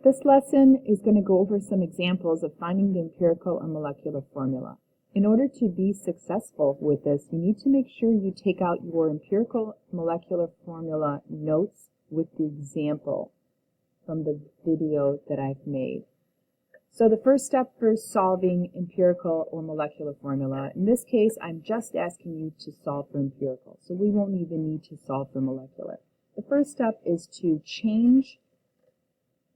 This lesson is going to go over some examples of finding the empirical and molecular formula. In order to be successful with this, you need to make sure you take out your empirical molecular formula notes with the example from the video that I've made. So the first step for solving empirical or molecular formula, in this case, I'm just asking you to solve for empirical, so we won't even need to solve for molecular. The first step is to change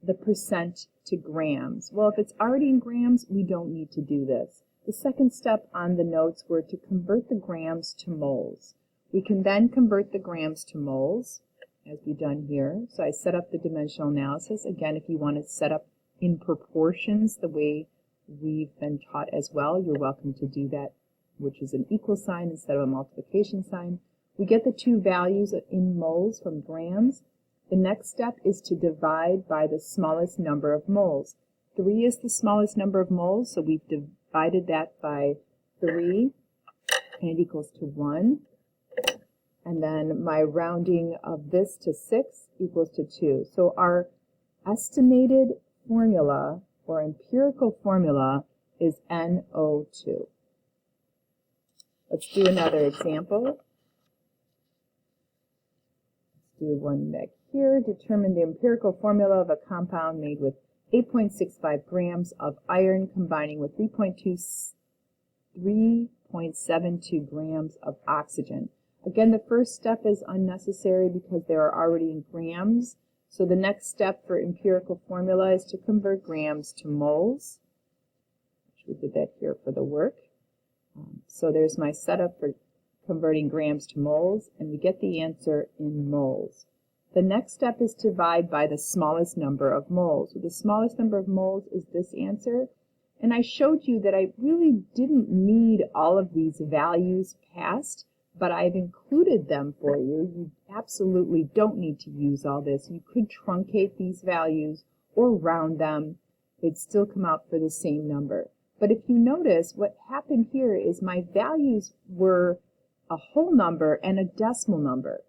the percent to grams. Well, if it's already in grams, we don't need to do this. The second step on the notes were to convert the grams to moles. We can then convert the grams to moles, as we've done here. So I set up the dimensional analysis. Again, if you want to set up in proportions the way we've been taught as well, you're welcome to do that, which is an equal sign instead of a multiplication sign. We get the two values in moles from grams. The next step is to divide by the smallest number of moles. 3 is the smallest number of moles, so we've divided that by 3, and it equals to 1. And then my rounding of this to 6 equals to 2. So our estimated formula, or empirical formula, is NO2. Let's do another example. Let's do one back here. Determine the empirical formula of a compound made with 8.65 grams of iron combining with 3.72 grams of oxygen. Again, the first step is unnecessary because they are already in grams. So the next step for empirical formula is to convert grams to moles. We did that here for the work. So there's my setup for converting grams to moles, and we get the answer in moles. The next step is to divide by the smallest number of moles. So the smallest number of moles is this answer. And I showed you that I really didn't need all of these values passed, but I've included them for you. You absolutely don't need to use all this. You could truncate these values or round them. They'd still come out for the same number. But if you notice, what happened here is my values were a whole number and a decimal number.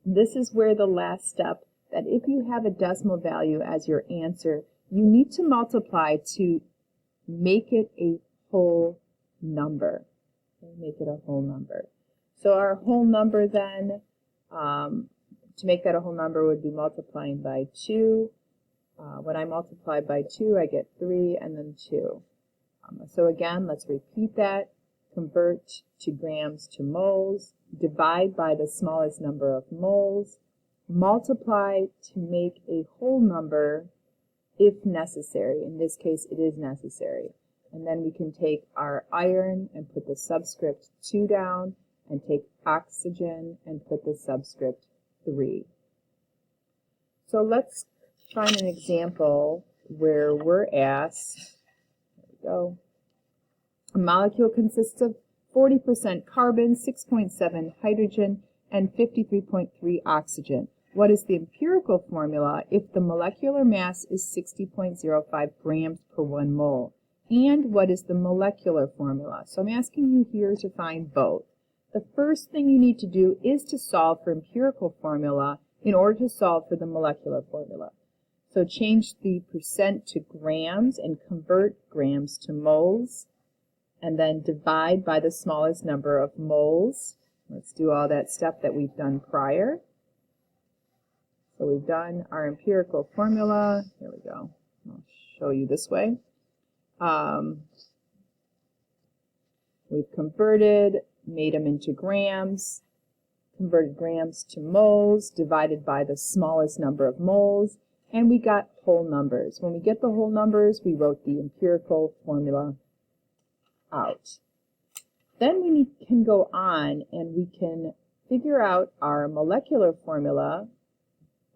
This is where the last step, that if you have a decimal value as your answer, you need to multiply to make it a whole number. Make it a whole number. So our whole number then, to make that a whole number, would be multiplying by 2. When I multiply by 2, I get 3 and then 2. So again, let's repeat that. Convert to grams to moles, divide by the smallest number of moles, multiply to make a whole number if necessary. In this case, it is necessary. And then we can take our iron and put the subscript 2 down, and take oxygen and put the subscript 3. So let's find an example where we're asked, there we go, a molecule consists of 40% carbon, 6.7 hydrogen, and 53.3 oxygen. What is the empirical formula if the molecular mass is 60.05 grams per 1 mole? And what is the molecular formula? So I'm asking you here to find both. The first thing you need to do is to solve for empirical formula in order to solve for the molecular formula. So change the percent to grams and convert grams to moles, and then divide by the smallest number of moles. Let's do all that stuff that we've done prior. So we've done our empirical formula. Here we go. I'll show you this way. We've converted, made them into grams, converted grams to moles, divided by the smallest number of moles, and we got whole numbers. When we get the whole numbers, we wrote the empirical formula out. Then we can go on and we can figure out our molecular formula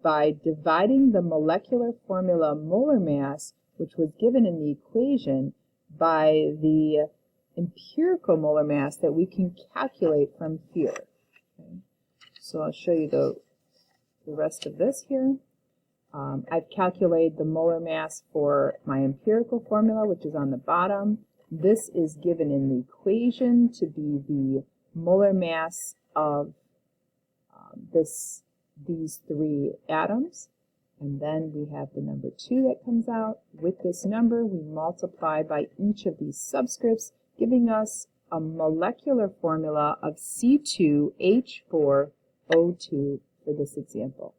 by dividing the molecular formula molar mass, which was given in the equation, by the empirical molar mass that we can calculate from here. Okay. So I'll show you the rest of this here. I've calculated the molar mass for my empirical formula, which is on the bottom. This is given in the equation to be the molar mass of these 3 atoms. And then we have the number 2 that comes out. With this number, we multiply by each of these subscripts, giving us a molecular formula of C2H4O2 for this example.